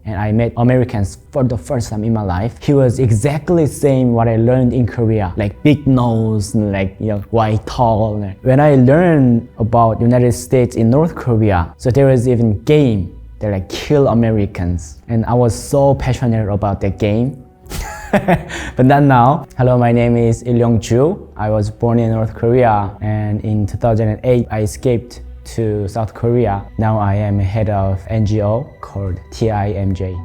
and I met Americans for the first time in my life. He was exactly the same what I learned in Korea, like big nose, and like white tall. When I learned about United States in North Korea, so there was even game that like kill Americans, and I was so passionate about that game. But not now. Hello, my name is Il-Lyong Ju. I was born in North Korea, and in 2008 I escaped to South Korea. Now I am head of NGO called TIMJ.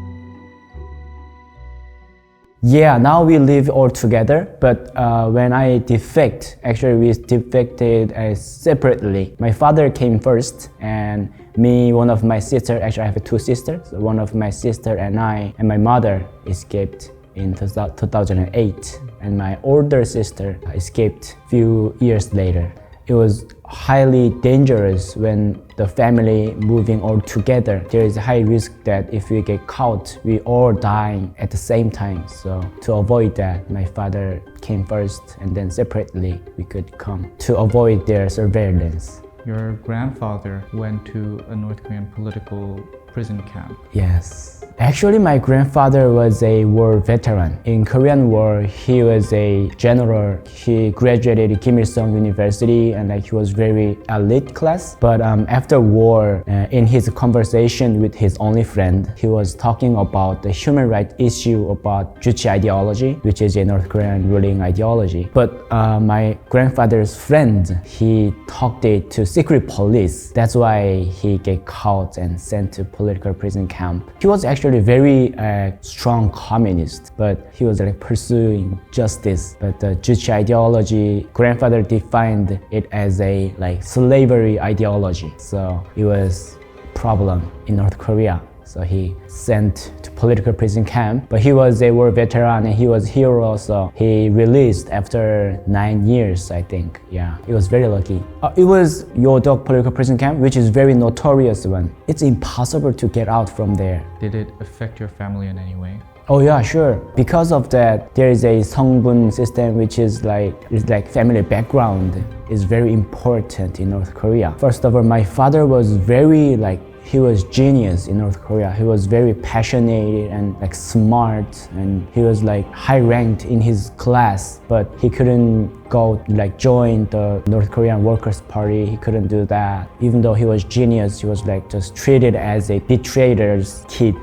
Yeah, now we live all together, but when I defect, actually we defected separately. My father came first, and me, one of my sisters, actually I have two sisters, so one of my sister and I and my mother escaped in 2008, and my older sister escaped a few years later. It was highly dangerous when the family moving all together. There is a high risk that if we get caught, we all dying at the same time. So to avoid that, my father came first, and then separately we could come to avoid their surveillance. Your grandfather went to a North Korean political prison camp. Yes. Actually, my grandfather was a war veteran. In Korean War, he was a general. He graduated Kim Il-sung University, and like he was very elite class. But after war, in his conversation with his only friend, he was talking about the human rights issue about Ju ideology, which is a North Korean ruling ideology. But my grandfather's friend, he talked it to secret police. That's why he get caught and sent to political prison camp. He was actually very strong communist, but he was like pursuing justice. But the Ju ideology, grandfather defined it as a like slavery ideology. So it was a problem in North Korea. So he sent to political prison camp, but he was a war veteran and he was hero, so he released after 9 years, I think. Yeah, he was very lucky. It was Yodok political prison camp, which is very notorious one. It's impossible to get out from there. Did it affect your family in any way? Oh yeah, sure. Because of that, there is a 성분 system, which is like family background is very important in North Korea. First of all, my father was very he was genius in North Korea. He was very passionate and like smart, and he was like high ranked in his class, but he couldn't go like join the North Korean Workers' Party. He couldn't do that. Even though he was genius, he was like just treated as a betrayer's kid.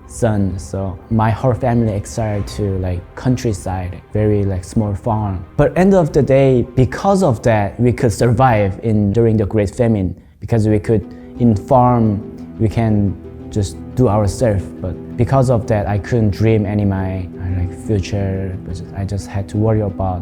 Son. So my whole family exiled to like countryside, very like small farm. But end of the day, because of that, we could survive during the Great Famine, because we could in farm we can just do ourselves. But because of that, I couldn't dream any my future. I just had to worry about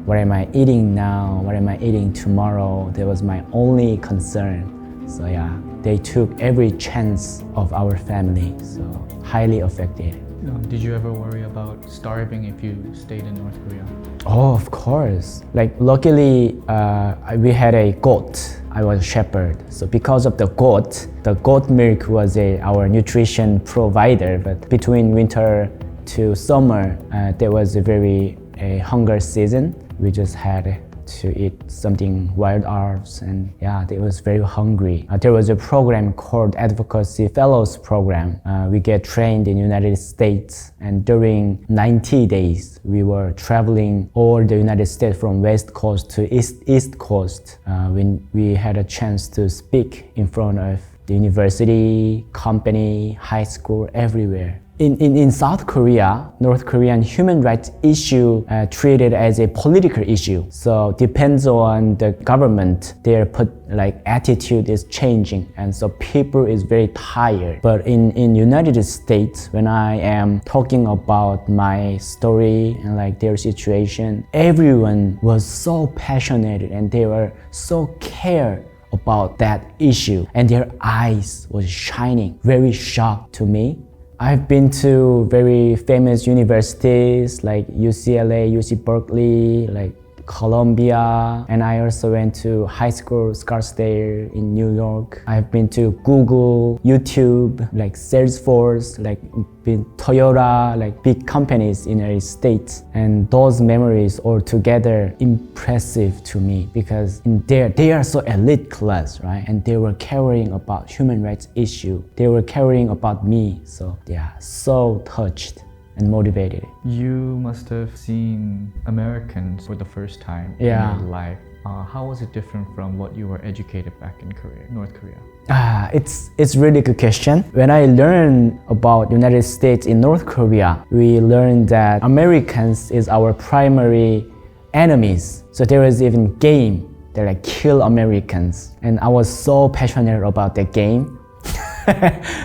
what am I eating now, what am I eating tomorrow. That was my only concern. So yeah, they took every chance of our family. So highly affected. Did you ever worry about starving if you stayed in North Korea? Oh, of course. Like luckily, we had a goat. I was a shepherd. So because of the goat milk was our nutrition provider. But between winter to summer, there was a hunger season. We just had to eat something wild herbs, and yeah, they was very hungry. There was a program called Advocacy Fellows Program. We get trained in United States, and during 90 days, we were traveling all the United States from West Coast to East Coast. When we had a chance to speak in front of the university, company, high school, everywhere. In South Korea, North Korean human rights issue treated as a political issue. So depends on the government, their attitude is changing, and so people is very tired. But in United States, when I am talking about my story and their situation, everyone was so passionate and they were so care about that issue, and their eyes was shining, very shocked to me. I've been to very famous universities like UCLA, UC Berkeley, like Columbia, and I also went to high school Scarsdale in New York. I've been to Google, YouTube, like Salesforce, like been Toyota, like big companies in the United States. And those memories all together impressive to me because in there, they are so elite class, right? And they were caring about human rights issue. They were caring about me. So yeah, so touched and motivated. You must have seen Americans for the first time in your life. How was it different from what you were educated back in North Korea? It's really good question. When I learned about United States in North Korea, we learned that Americans is our primary enemies. So there was even game that like kill Americans, and I was so passionate about that game.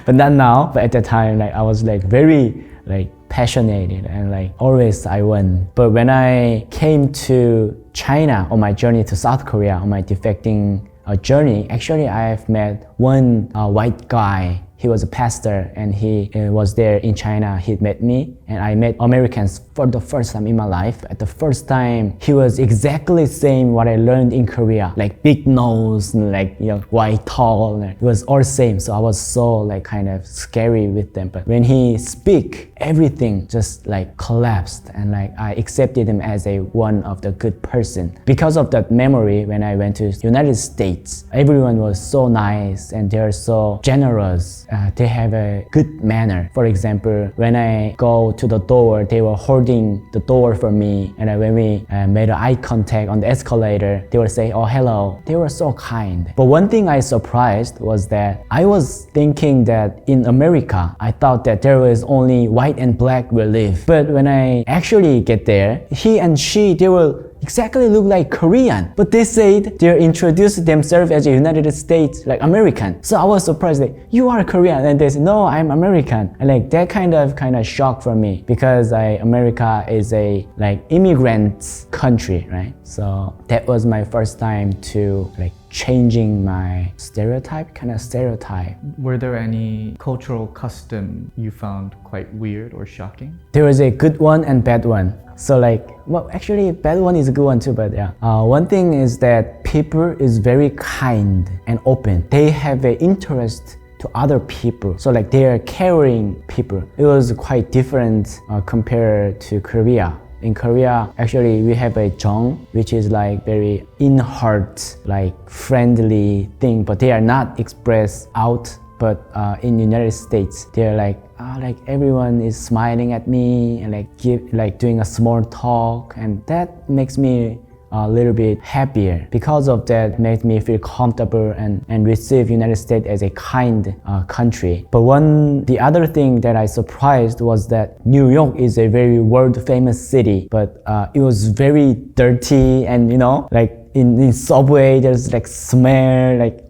But not now. But at the time, like I was like very like passionate and like always I won. But when I came to China on my journey to South Korea on my defecting journey, actually I've met one white guy. He was a pastor and he was there in China. He met me and I met Americans for the first time in my life. At the first time, he was exactly same what I learned in Korea, like big nose, and like white, tall. It was all same. So I was so like kind of scary with them. But when he speak, everything just like collapsed and like I accepted him as a one of the good person. Because of that memory, when I went to United States, everyone was so nice and they're so generous. They have a good manner. For example, when I go to the door, they were holding the door for me. And when we made eye contact on the escalator, they would say, "Oh, hello." They were so kind. But one thing I surprised was that I was thinking that in America, I thought that there was only white and black will live. But when I actually get there, he and she, they will exactly look like Korean, but they said they introduced themselves as a United States, like American. So I was surprised that you are Korean, and they said, "No, I'm American." And like that kind of shock for me because America is a like immigrant country, right? So that was my first time to like changing my stereotype. Were there any cultural custom you found quite weird or shocking? There was a good one and bad one. So like, well, actually bad one is a good one too, but yeah. One thing is that people is very kind and open. They have an interest to other people. So like they are caring people. It was quite different compared to Korea. In Korea, actually, we have a jong, which is like very in-heart, like friendly thing, but they are not expressed out. But in United States, they're like everyone is smiling at me and like doing a small talk, and that makes me a little bit happier. Because of that, made me feel comfortable and receive United States as a kind country. But the other thing that I surprised was that New York is a very world famous city, but it was very dirty and like in subway there's like smell, like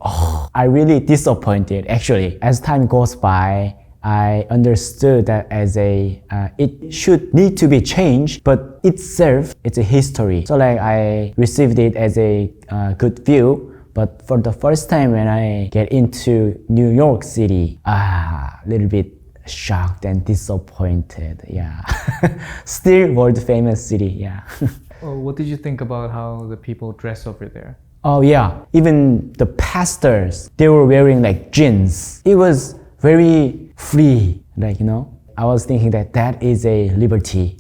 I really disappointed actually. As time goes by, I understood that as it should need to be changed, but itself, it's a history. So like I received it as a good view, but for the first time when I get into New York City, a little bit shocked and disappointed, yeah. Still world famous city, yeah. Well, what did you think about how the people dress over there? Oh yeah, even the pastors, they were wearing like jeans. It was very free, like I was thinking that is a liberty,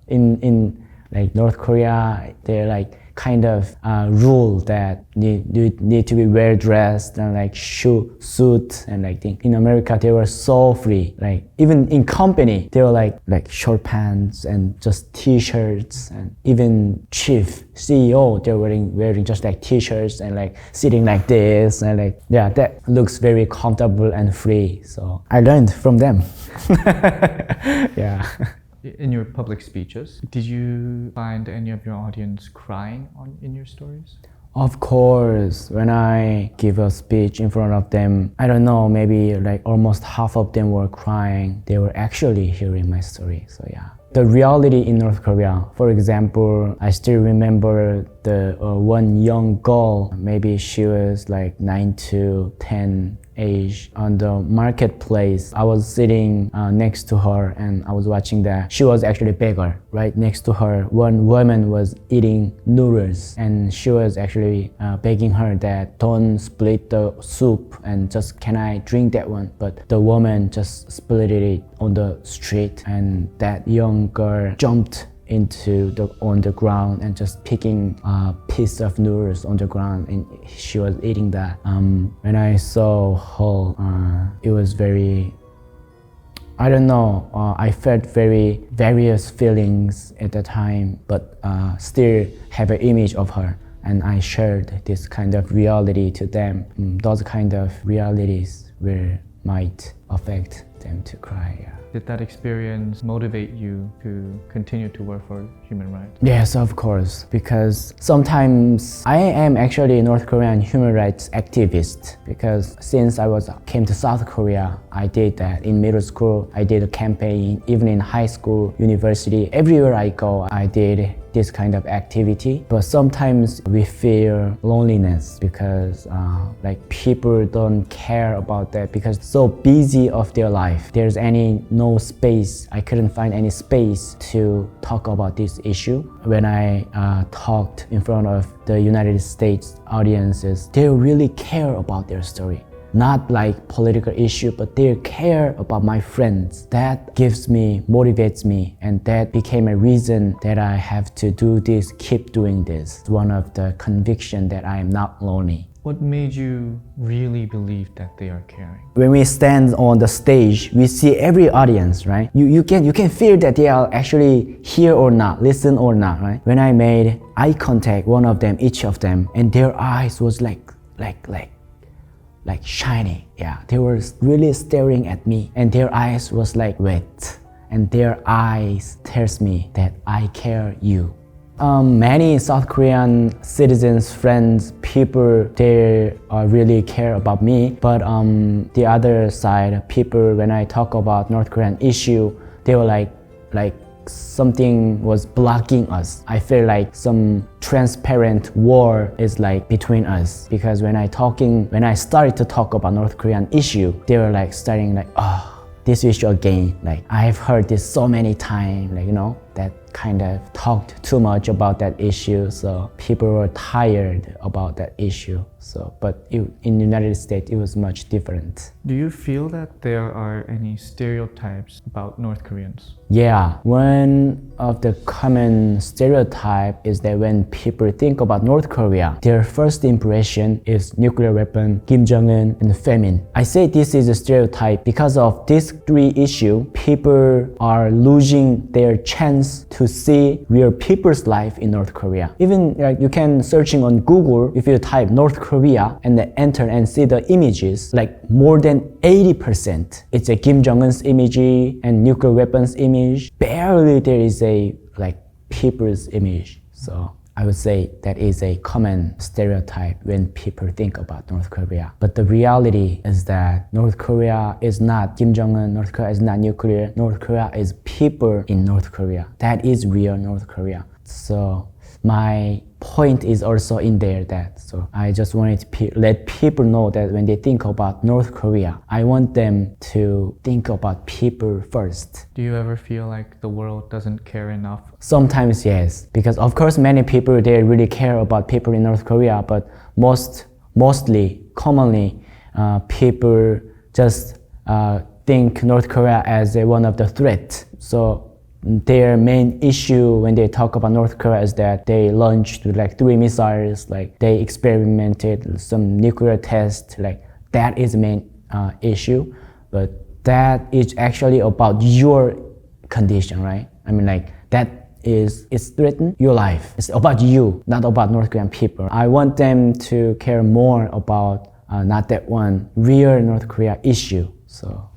in like North Korea, they're like kind of rule that need to be well dressed and like suit and like thing. In America, they were so free. Like even in company, they were like short pants and just t-shirts, and even chief CEO, they're wearing just like t-shirts and like sitting like this, and like yeah, that looks very comfortable and free. So I learned from them. Yeah. In your public speeches, did you find any of your audience crying in your stories? Of course, when I give a speech in front of them, I don't know, maybe like almost half of them were crying. They were actually hearing my story, so yeah. The reality in North Korea, for example, I still remember the one young girl, maybe she was like 9 to 10 age, on the marketplace. I was sitting next to her and I was watching that. She was actually a beggar. Right next to her, one woman was eating noodles and she was actually begging her that don't split the soup and just can I drink that one. But the woman just split it on the street and that young girl jumped on the ground and just picking a piece of noodles on the ground and she was eating that. When I saw her, it was very, I don't know, I felt very various feelings at the time, but still have an image of her. And I shared this kind of reality to them. Those kind of realities might affect them to cry. Yeah. Did that experience motivate you to continue to work for human rights? Yes, of course, because sometimes I am actually a North Korean human rights activist because since I came to South Korea, I did that in middle school, I did a campaign, even in high school, university, everywhere I go, I did this kind of activity. But sometimes we feel loneliness because like people don't care about that because so busy of their life. There's no space. I couldn't find any space to talk about this issue. When I talked in front of the United States audiences, they really care about their story. Not like political issue, but they care about my friends. That motivates me, and that became a reason that I have to do this, keep doing this. It's one of the conviction that I am not lonely. What made you really believe that they are caring? When we stand on the stage, we see every audience, right? You can feel that they are actually here or not, listen or not, right? When I made eye contact, each of them, and their eyes was like shiny. Yeah, they were really staring at me and their eyes was like wet and their eyes tells me that I care you. Many South Korean citizens, friends, people, they really care about me. But the other side, people, when I talk about North Korean issue, they were like something was blocking us. I feel like some transparent war is like between us because when I started to talk about North Korean issue, they were like starting like, oh, this issue again. Like I've heard this so many times, like, you know, that kind of talked too much about that issue. So people were tired about that issue. So, but in the United States, it was much different. Do you feel that there are any stereotypes about North Koreans? Yeah, one of the common stereotype is that when people think about North Korea, their first impression is nuclear weapon, Kim Jong-un, and famine. I say this is a stereotype because of these three issues. People are losing their chance to see real people's life in North Korea. Even you can searching on Google, if you type North Korea and then enter and see the images, like more than 80%. It's a Kim Jong-un's image and nuclear weapons image. Barely there is a like people's image. So I would say that is a common stereotype when people think about North Korea. But the reality is that North Korea is not Kim Jong-un, North Korea is not nuclear, North Korea is people in North Korea. That is real North Korea. So my point is also in there that, so I just wanted to let people know that when they think about North Korea, I want them to think about people first. Do you ever feel like the world doesn't care enough? Sometimes yes, because of course many people, they really care about people in North Korea, but commonly, people just think North Korea as one of the threats. So their main issue when they talk about North Korea is that they launched like 3 missiles, like they experimented some nuclear tests, like that is the main issue. But that is actually about your condition, right? I mean, like it's threatening your life. It's about you, not about North Korean people. I want them to care more about not that one real North Korea issue. So.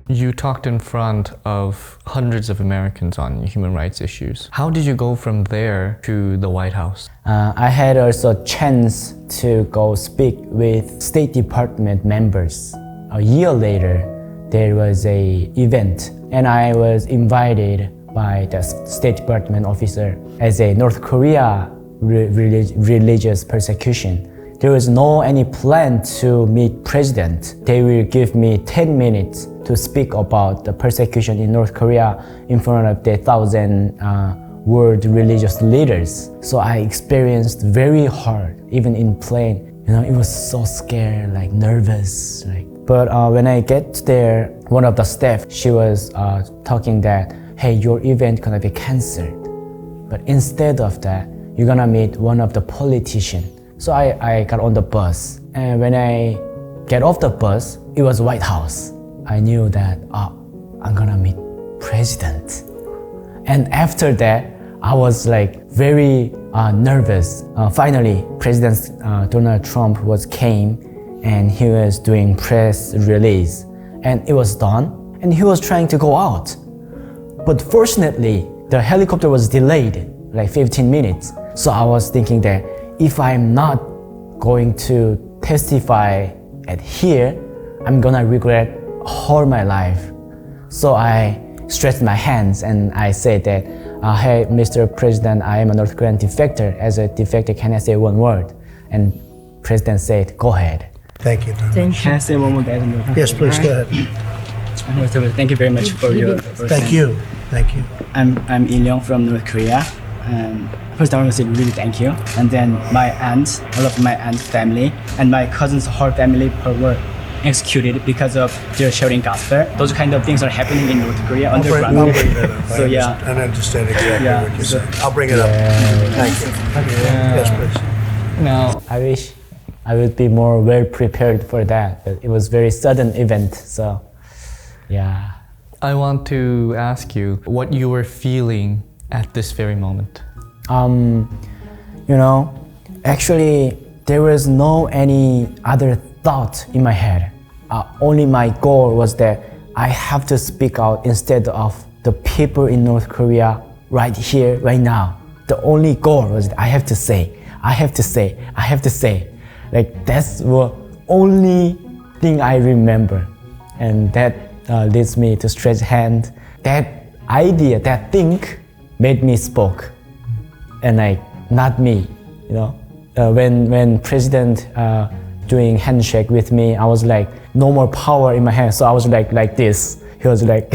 You talked in front of hundreds of Americans on human rights issues. How did you go from there to the White House? I had also a chance to go speak with State Department members. A year later, there was an event and I was invited by the State Department officer as a North Korea religious persecution. There was no any plan to meet president. They will give me 10 minutes to speak about the persecution in North Korea in front of the 1,000 world religious leaders. So I experienced very hard, even in plane. It was so scared, like nervous. But when I get there, one of the staff, she was talking that, hey, your event gonna be canceled. But instead of that, you're gonna meet one of the politicians. So I got on the bus. And when I get off the bus, it was White House. I knew that, I'm gonna meet president. And after that, I was like very nervous. Finally, President Donald Trump came and he was doing press release. And it was done. And he was trying to go out. But fortunately, the helicopter was delayed, like 15 minutes. So I was thinking that if I'm not going to testify at here, I'm gonna regret all my life. So I stretched my hands and I said that, hey, Mr. President, I am a North Korean defector. As a defector, can I say one word? And President said, go ahead. Thank you. Can I say one more guys? Yes, please, go ahead. Thank you very much for your Thank you. Thank you. I'm Il-Lyong from North Korea. First I want to say really thank you. And then my aunt, all of my aunt's family, and my cousin's whole family were executed because of their sharing gospel. Those kind of things are happening in North Korea I'll bring that up. So yeah. I understand exactly Yeah. what you're saying. I'll bring it up. Thank you. Yes, please. Now, I wish I would be more well prepared for that, but it was very sudden event, so yeah. I want to ask you what you were feeling at this very moment. Actually, there was no any other thought in my head. Only my goal was that I have to speak out instead of the people in North Korea right here, right now. The only goal was that I have to say. Like that's the only thing I remember. And that leads me to stretch hand. That idea, that thing made me spoke. And like, not me, when president doing handshake with me, I was like, no more power in my hand. So I was like this. He was like,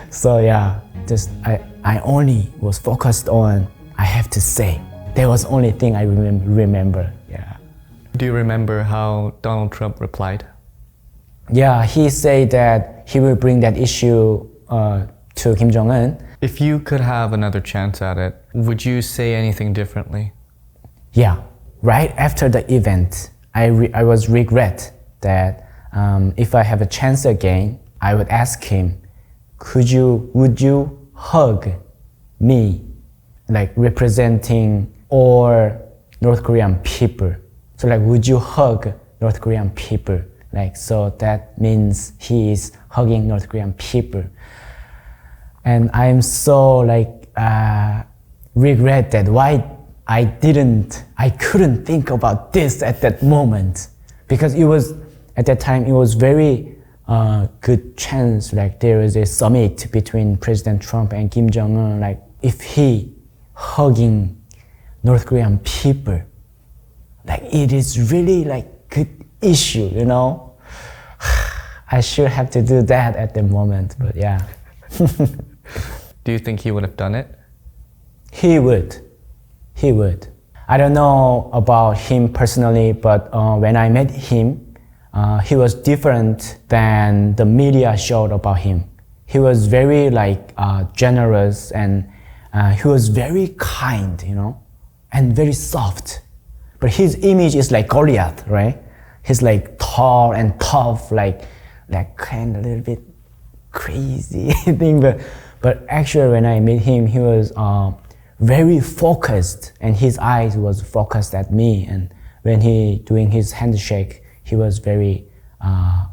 so yeah, I only was focused on, I have to say. That was the only thing I remember, yeah. Do you remember how Donald Trump replied? Yeah, he said that he will bring that issue to Kim Jong-un. If you could have another chance at it, would you say anything differently? Yeah, right after the event, I was regret that if I have a chance again, I would ask him, would you hug me, like representing all North Korean people? So like, would you hug North Korean people? Like, so that means he is hugging North Korean people. And I'm so like, regret that why I couldn't think about this at that moment. Because it was, at that time, it was very good chance, like there was a summit between President Trump and Kim Jong-un, like if he hugging North Korean people, like it is really like good issue, I should have to do that at the moment, but yeah. Do you think he would have done it? He would. I don't know about him personally, but when I met him, he was different than the media showed about him. He was very like generous, and he was very kind, and very soft. But his image is like Goliath, right? He's like tall and tough, like kind of a little bit crazy thing. But actually, when I met him, he was very focused, and his eyes was focused at me. And when he doing his handshake, he was very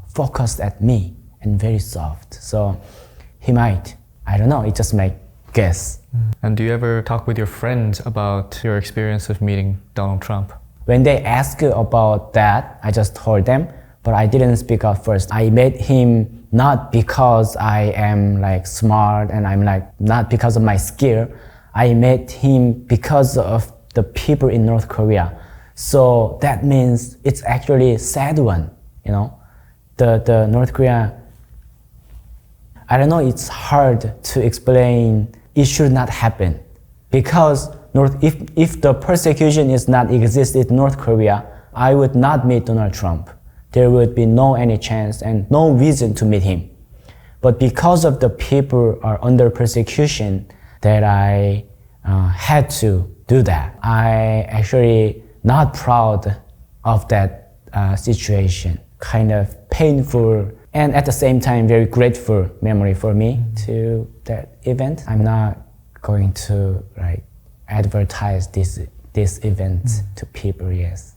focused at me and very soft. So he might, I don't know, it's just my guess. And do you ever talk with your friends about your experience of meeting Donald Trump? When they ask about that, I just told them, but I didn't speak up first. I met him not because I am like smart and I'm like, not because of my skill. I met him because of the people in North Korea. So that means it's actually a sad one, you know? The North Korea, I don't know, it's hard to explain. It should not happen. Because if the persecution is not exist in North Korea, I would not meet Donald Trump. There would be no any chance and no reason to meet him. But because of the people are under persecution, that I had to do that. I actually not proud of that situation. Kind of painful and at the same time very grateful memory for me to that event. I'm not going to like advertise this event to people, yes.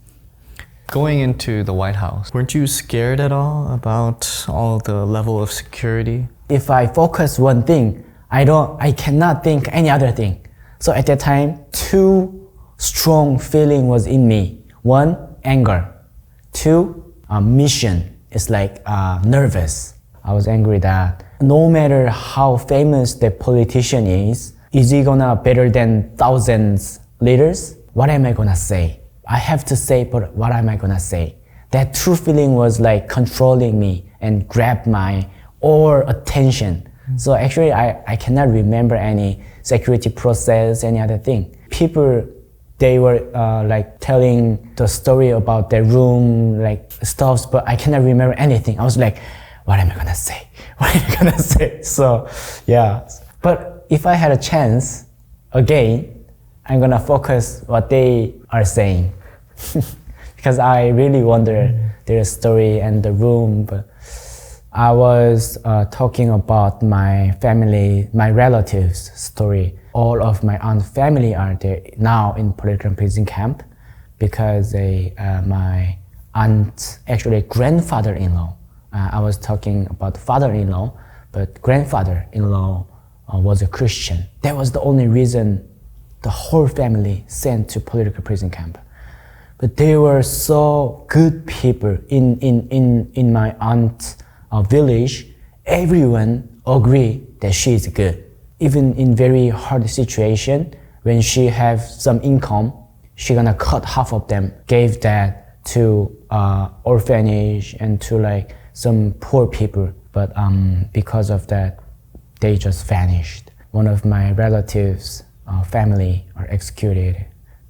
Going into the White House, weren't you scared at all about all the level of security? If I focus one thing, I cannot think any other thing. So at that time, two strong feeling was in me. One, anger. Two, mission. It's like nervous. I was angry that no matter how famous the politician is he gonna better than thousands leaders? What am I gonna say? I have to say, but what am I gonna say? That true feeling was like controlling me and grabbed my all attention. So actually, I cannot remember any security process, any other thing. People, they were like telling the story about their room, like stuff, but I cannot remember anything. I was like, what am I gonna say? What am I gonna say? So, yeah. But if I had a chance, again, I'm gonna focus what they are saying. Because I really wonder their story and the room. But I was talking about my family, my relatives' story. All of my aunt family are there now in political prison camp because my aunt, actually grandfather-in-law, I was talking about father-in-law, but grandfather-in-law was a Christian. That was the only reason the whole family sent to political prison camp. But they were so good people in my aunt's village. Everyone agreed that she is good. Even in very hard situation, when she have some income, she gonna cut half of them, gave that to orphanage and to like some poor people. But because of that, they just vanished. One of my relatives' family are executed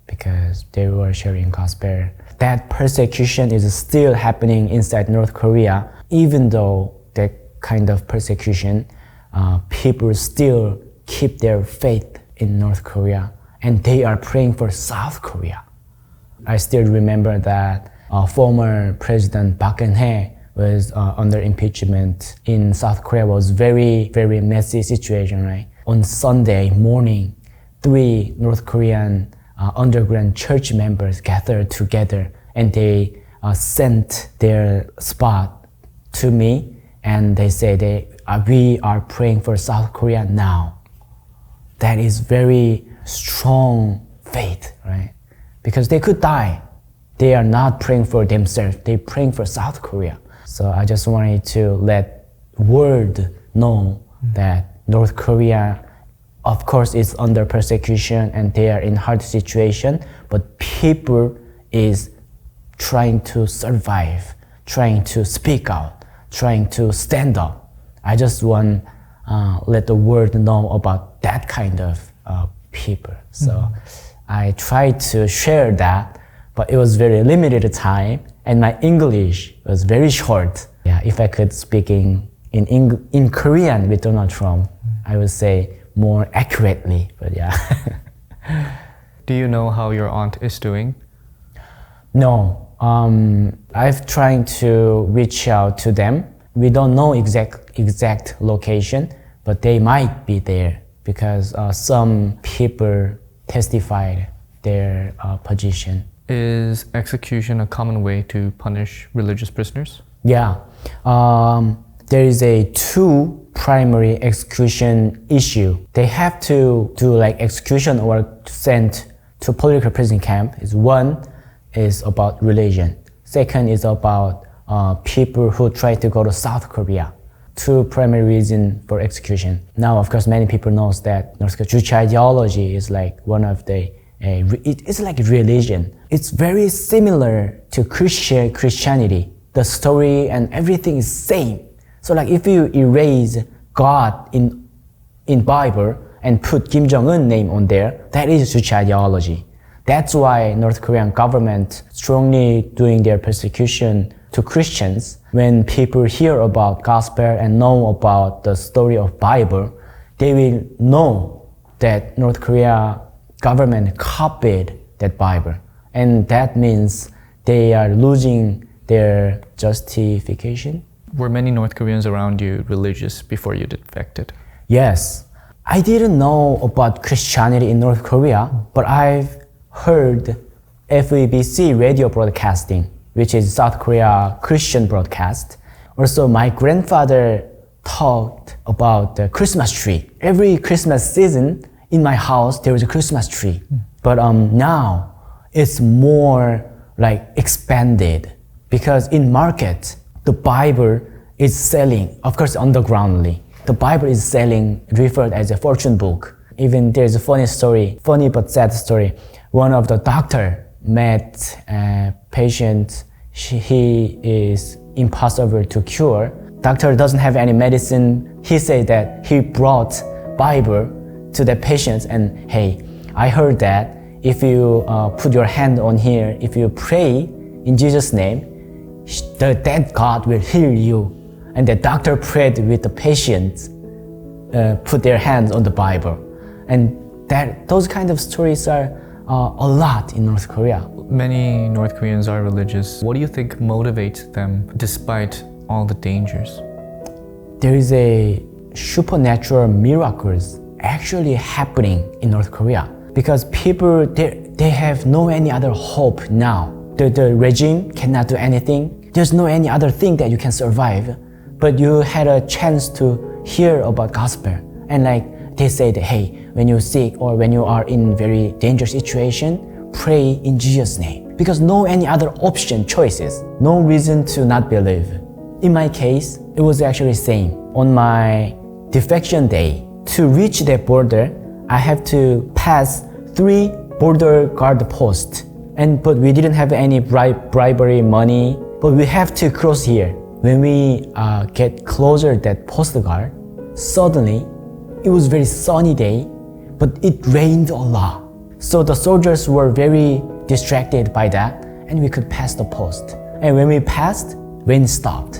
because they were sharing gospel. That persecution is still happening inside North Korea, even though that kind of persecution, people still keep their faith in North Korea and they are praying for South Korea. I still remember that former President Park Geun-hye was under impeachment in South Korea. Was very, very messy situation, right? On Sunday morning, 3 North Korean underground church members gathered together and they sent their spot to me and they say we are praying for South Korea now. That is very strong faith, right? Because they could die. They are not praying for themselves, they're praying for South Korea. So I just wanted to let world know that North Korea, of course, is under persecution and they are in hard situation, but people is trying to survive, trying to speak out, trying to stand up. I just want let the world know about that kind of people. So I tried to share that, but it was very limited time and my English was very short. Yeah, if I could speak in Korean with Donald Trump, I would say more accurately, but yeah. Do you know how your aunt is doing? No, I've tried to reach out to them. We don't know exact location, but they might be there because some people testified their position. Is execution a common way to punish religious prisoners? Yeah, there is a 2 primary execution issue. They have to do like execution or sent to political prison camp. One is about religion. Second is about people who try to go to South Korea. Two primary reasons for execution. Now, of course, many people knows that North Korea Juche ideology is like one of the, it's like a religion. It's very similar to Christianity. The story and everything is same. So like if you erase God in Bible and put Kim Jong-un name on there, that is Juche ideology. That's why North Korean government strongly doing their persecution to Christians. When people hear about gospel and know about the story of Bible, they will know that North Korea government copied that Bible. And that means they are losing their justification. Were many North Koreans around you religious before you defected? Yes. I didn't know about Christianity in North Korea, but I've heard FEBC radio broadcasting, which is South Korea Christian broadcast. Also, my grandfather talked about the Christmas tree. Every Christmas season in my house, there was a Christmas tree. But now it's more like expanded because in market, the Bible is selling, of course, undergroundly. The Bible is selling, referred as a fortune book. Even there's a funny story, funny but sad story. One of the doctor met a patient. He is impossible to cure. Doctor doesn't have any medicine. He said that he brought Bible to the patient and hey, I heard that if you put your hand on here, if you pray in Jesus' name, that God will heal you. And the doctor prayed with the patient, put their hands on the Bible. And those kind of stories are a lot in North Korea. Many North Koreans are religious. What do you think motivates them despite all the dangers? There is a supernatural miracles actually happening in North Korea because people, they have no any other hope now. The regime cannot do anything. There's no any other thing that you can survive. But you had a chance to hear about gospel. And like they said, hey, when you're sick or when you are in very dangerous situation, pray in Jesus' name. Because no any other option, choices. No reason to not believe. In my case, it was actually same. On my defection day, to reach that border, I have to pass 3 border guard posts. But we didn't have any bribery money, but we have to cross here. When we get closer to that post guard, suddenly, it was very sunny day, but it rained a lot. So the soldiers were very distracted by that, and we could pass the post. And when we passed, rain stopped.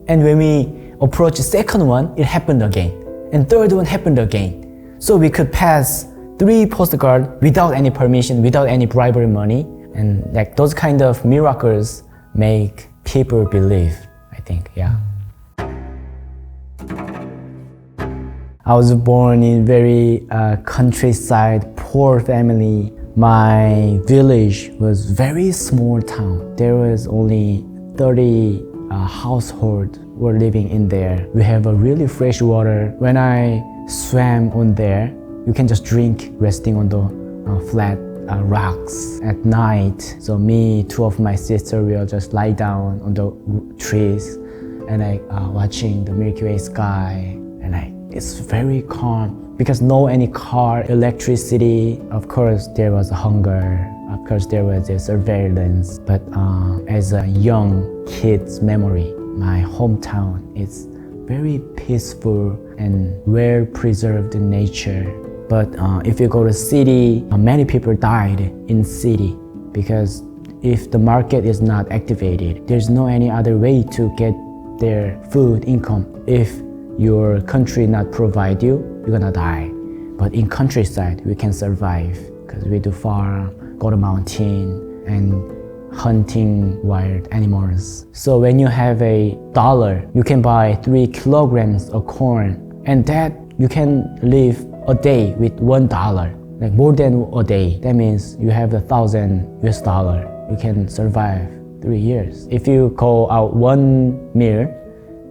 And when we approached the second one, it happened again. And third one happened again. So we could pass 3 post guards without any permission, without any bribery money. And like those kind of miracles make people believe, I think, yeah. I was born in very countryside, poor family. My village was very small town. There was only 30 households were living in there. We have a really fresh water. When I swam on there, you can just drink resting on the flat rocks at night. So me, 2 of my sisters will just lie down on the trees and watching the Milky Way sky, and it's very calm because no any car, electricity. Of course, there was hunger. Of course, there was a surveillance. But as a young kid's memory, my hometown is very peaceful and well-preserved nature. But if you go to city, many people died in city because if the market is not activated, there's no any other way to get their food income. If your country not provide you, you're gonna die. But in countryside, we can survive because we do farm, go to mountain, and hunting wild animals. So when you have $1, you can buy 3 kilograms of corn, and that you can live a day with $1, like more than a day. That means you have $1,000. You can survive 3 years. If you go out 1 meal,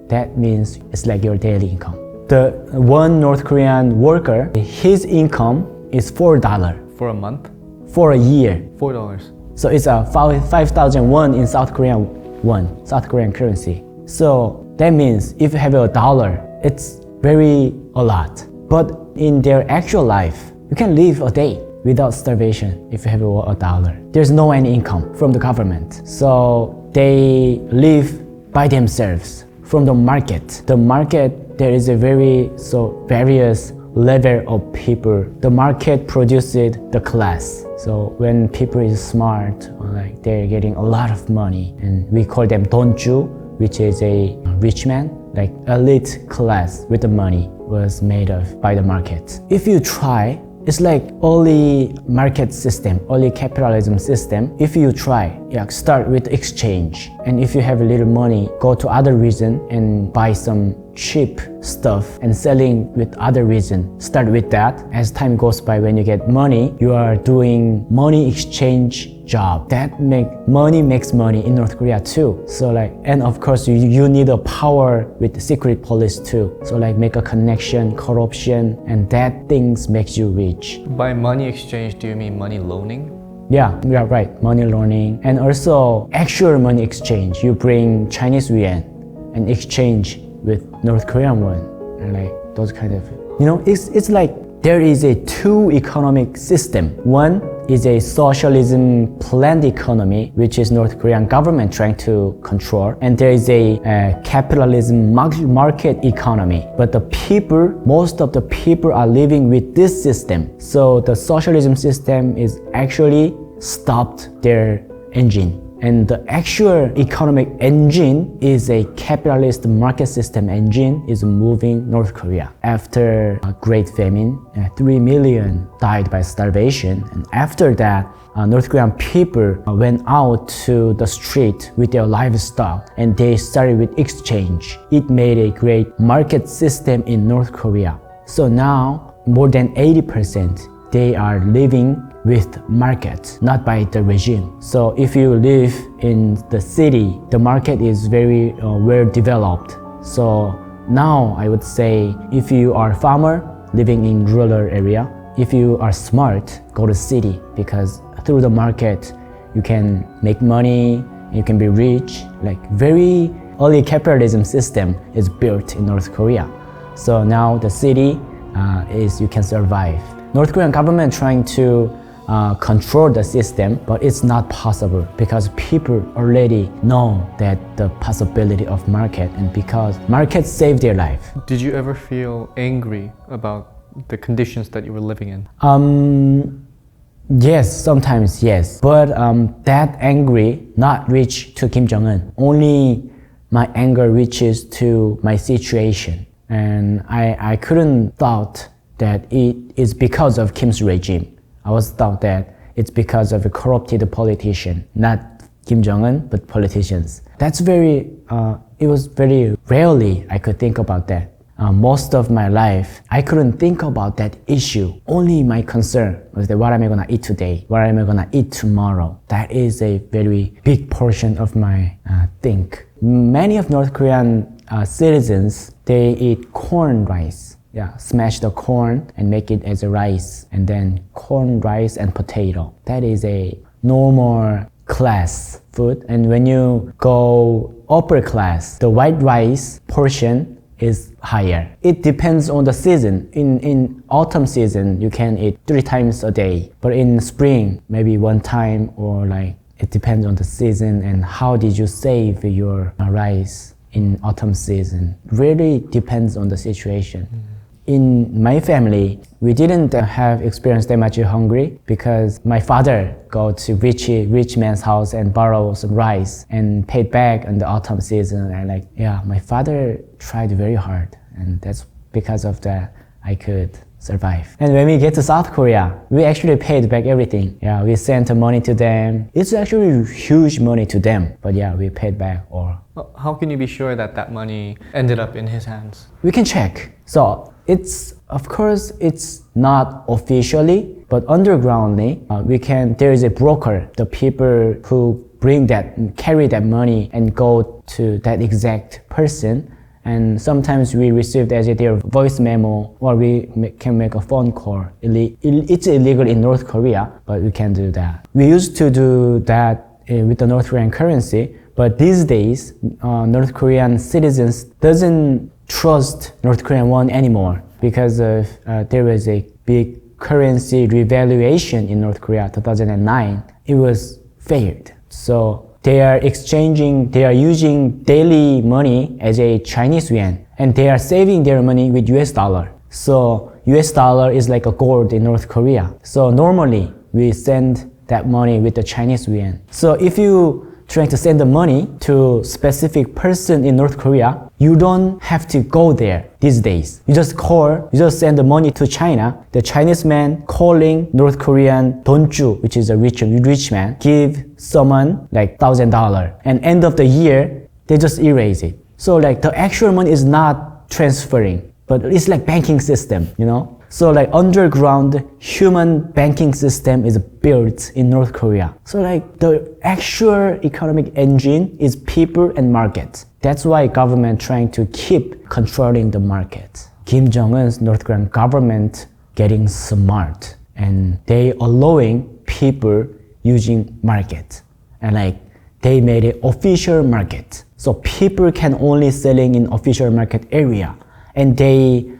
that means it's like your daily income. The one North Korean worker, his income is $4. For a month? For a year. $4. So it's a 5,000 won in South Korean won, South Korean currency. So that means if you have a dollar, it's very a lot. But in their actual life, you can live a day without starvation if you have a dollar. There's no any income from the government. So they live by themselves from the market. The market, there is a various level of people. The market produces the class. So when people is smart, like they're getting a lot of money, and we call them 돈주, which is a rich man, like elite class with the money was made of by the market. If you try, it's like early market system, early capitalism system. If you try, start with exchange. And if you have a little money, go to other region and buy some cheap stuff and selling with other region. Start with that. As time goes by, when you get money, you are doing money exchange job. That makes money in North Korea too. So and of course you need a power with the secret police too. So make a connection, corruption, and that things makes you rich. By money exchange, do you mean money loaning? Yeah, right. Money loaning and also actual money exchange. You bring Chinese yuan and exchange with North Korean won, and those kind of. It's like there is a two economic system. One is a socialism planned economy, which is North Korean government trying to control, and there is a capitalism market economy. But most of the people are living with this system. So the socialism system is actually stopped their engine. And the actual economic engine is a capitalist market system engine is moving North Korea. After a great famine, 3 million died by starvation. And after that, North Korean people went out to the street with their livestock and they started with exchange. It made a great market system in North Korea. So now more than 80% they are living with market, not by the regime. So if you live in the city, the market is very well developed. So now I would say if you are a farmer living in rural area, if you are smart, go to city, because through the market you can make money, you can be rich. Very early capitalism system is built in North Korea. So now the city is you can survive. North Korean government trying to control the system, but it's not possible because people already know that the possibility of market, and because markets save their life. Did you ever feel angry about the conditions that you were living in? Yes, sometimes yes, but that angry not reach to Kim Jong-un. Only my anger reaches to my situation, and I couldn't thought that it is because of Kim's regime. I was thought that it's because of a corrupted politician, not Kim Jong-un, but politicians. It was very rarely I could think about that. Most of my life, I couldn't think about that issue. Only my concern was that what am I gonna eat today? What am I gonna eat tomorrow? That is a very big portion of my think. Many of North Korean citizens, they eat corn rice. Smash the corn and make it as a rice, and then corn, rice, and potato. That is a normal class food. And when you go upper class, the white rice portion is higher. It depends on the season. In autumn season, you can eat 3 times a day. But in spring, maybe 1 time, or it depends on the season and how did you save your rice in autumn season. Really depends on the situation. In my family, we didn't have experienced that much hungry because my father go to rich man's house and borrow some rice and paid back in the autumn season. And my father tried very hard, and that's because of that I could survive. And when we get to South Korea, we actually paid back everything. We sent the money to them. It's actually huge money to them, but we paid back all. How can you be sure that that money ended up in his hands? We can check. So of course, it's not officially, but undergroundly, there is a broker, the people who carry that money and go to that exact person. And sometimes we receive their voice memo, or we can make a phone call. It's illegal in North Korea, but we can do that. We used to do that with the North Korean currency, But these days, North Korean citizens doesn't trust North Korean won anymore because of there was a big currency revaluation in North Korea 2009. It was failed. So they are using daily money as a Chinese yuan, and they are saving their money with US dollar. So US dollar is like a gold in North Korea. So normally we send that money with the Chinese yuan. So if you trying to send the money to specific person in North Korea, you don't have to go there these days. You just send the money to China. The Chinese man calling North Korean 돈주, which is a rich man, give someone like $1,000. And end of the year, they just erase it. So like the actual money is not transferring, but it's like banking system, you know? So like underground human banking system is built in North Korea. So like the actual economic engine is people and market. That's why government trying to keep controlling the market. Kim Jong-un's North Korean government getting smart, and they allowing people using market. And like they made it official market. So people can only selling in official market area, and they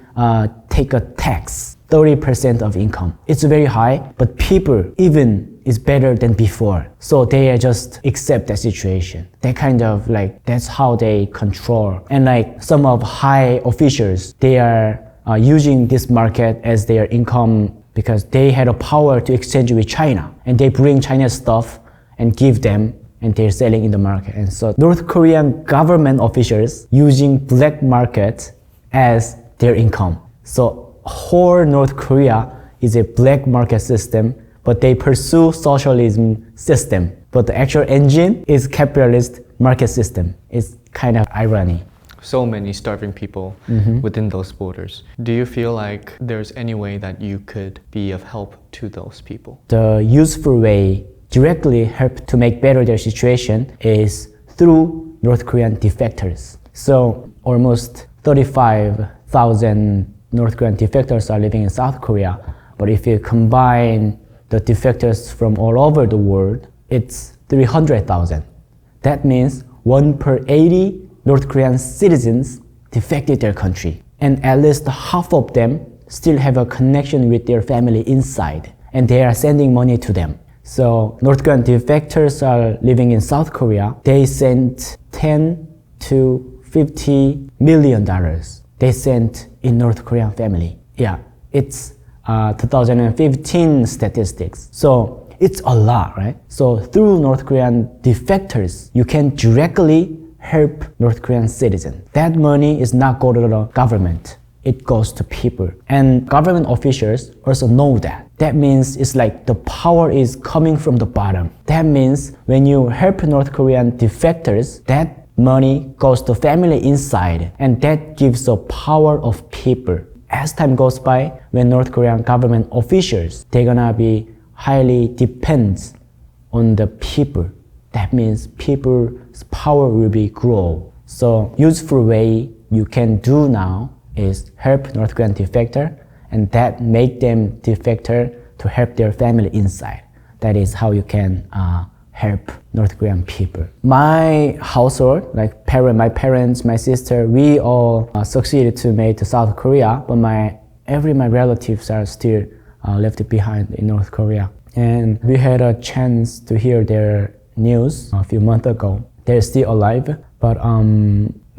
take a tax, 30% of income. It's very high, but people even is better than before. So they just accept that situation. They kind of like, that's how they control. And like some of high officials, they are using this market as their income because they had a power to exchange with China. And they bring China's stuff and give them, and they're selling in the market. And so North Korean government officials using black market as their income. So whole North Korea is a black market system, but they pursue socialism system. But the actual engine is capitalist market system. It's kind of irony. So many starving people within those borders. Do you feel like there's any way that you could be of help to those people? The useful way directly help to make better their situation is through North Korean defectors. So almost 35,000 North Korean defectors are living in South Korea. But if you combine the defectors from all over the world, it's 300,000. That means 1 per 80 North Korean citizens defected their country. And at least half of them still have a connection with their family inside, and they are sending money to them. So North Korean defectors are living in South Korea. They sent 10 to 50 million dollars. They sent in North Korean family. Yeah, it's 2015 statistics. So it's a lot, right? So through North Korean defectors, you can directly help North Korean citizens. That money is not going to the government. It goes to people. And government officials also know that. That means it's like the power is coming from the bottom. That means when you help North Korean defectors, that money goes to family inside, and that gives the power of people. As time goes by, when North Korean government officials, they're gonna be highly depends on the people. That means people's power will be grow. So useful way you can do now is help North Korean defector, and that make them defector to help their family inside. That is how you can help North Korean people. My household, like my parents, my sister, we all succeeded to make to South Korea, but my relatives are still left behind in North Korea. And we had a chance to hear their news a few months ago. They're still alive, but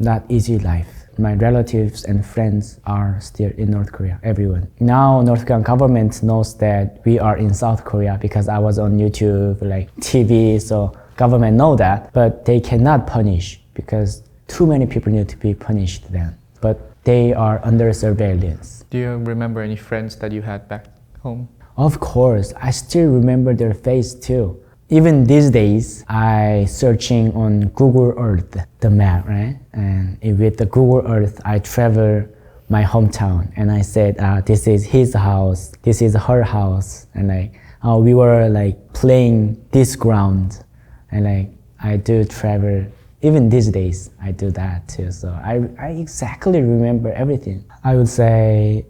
not easy life. My relatives and friends are still in North Korea, everyone. Now North Korean government knows that we are in South Korea because I was on YouTube, like TV, so government know that, but they cannot punish because too many people need to be punished then. But they are under surveillance. Do you remember any friends that you had back home? Of course, I still remember their face too. Even these days, I searching on Google Earth, the map, right? And with the Google Earth, I travel my hometown, and I said, this is his house, this is her house, and like we were like playing this ground, and like I do travel. Even these days, I do that too. So I exactly remember everything. I would say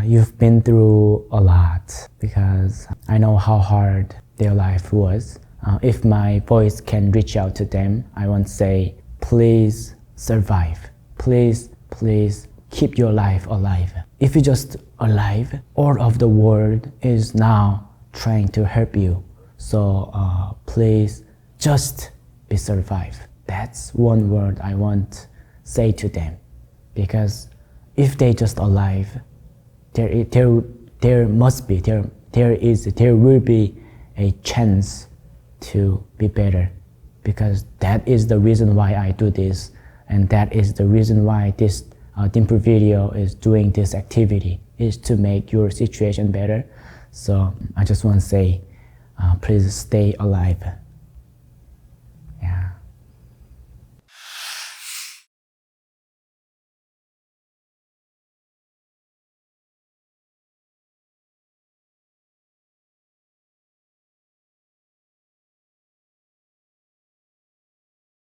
you've been through a lot because I know how hard their life was. if my voice can reach out to them, I want to say, please survive. Please keep your life alive. If you're just alive, all of the world is now trying to help you. So please just be survive. That's one word I want to say to them. Because if they just alive, there will be a chance to be better. Because that is the reason why I do this, and that is the reason why this dimple video is doing this activity, is to make your situation better. So I just want to say, please stay alive.